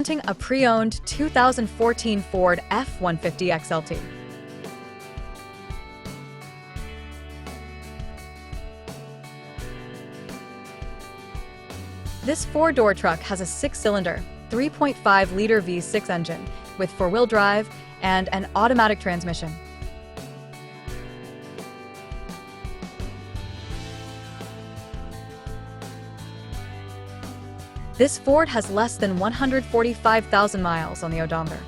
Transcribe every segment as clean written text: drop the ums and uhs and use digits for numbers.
Presenting a pre-owned 2014 Ford F-150 XLT. This four-door truck has a six-cylinder, 3.5-liter V6 engine with four-wheel drive and an automatic transmission. This Ford has less than 145,000 miles on the odometer.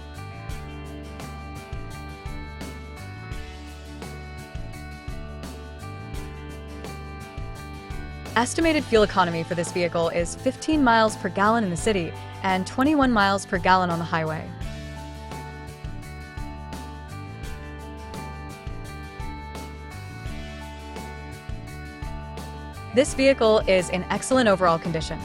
Estimated fuel economy for this vehicle is 15 miles per gallon in the city and 21 miles per gallon on the highway. This vehicle is in excellent overall condition.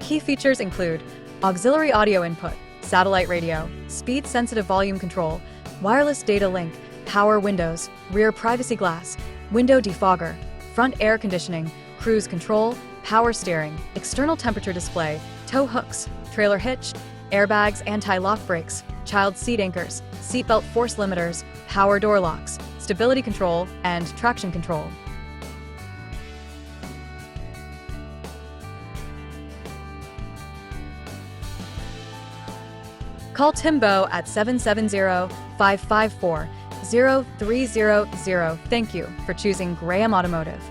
Key features include auxiliary audio input, satellite radio, speed-sensitive volume control, wireless data link, power windows, rear privacy glass, window defogger, front air conditioning, cruise control, power steering, external temperature display, tow hooks, trailer hitch, airbags, anti-lock brakes, child seat anchors, seatbelt force limiters, power door locks, stability control, and traction control. Call Timbo at 770-554-0300. Thank you for choosing Graham Automotive.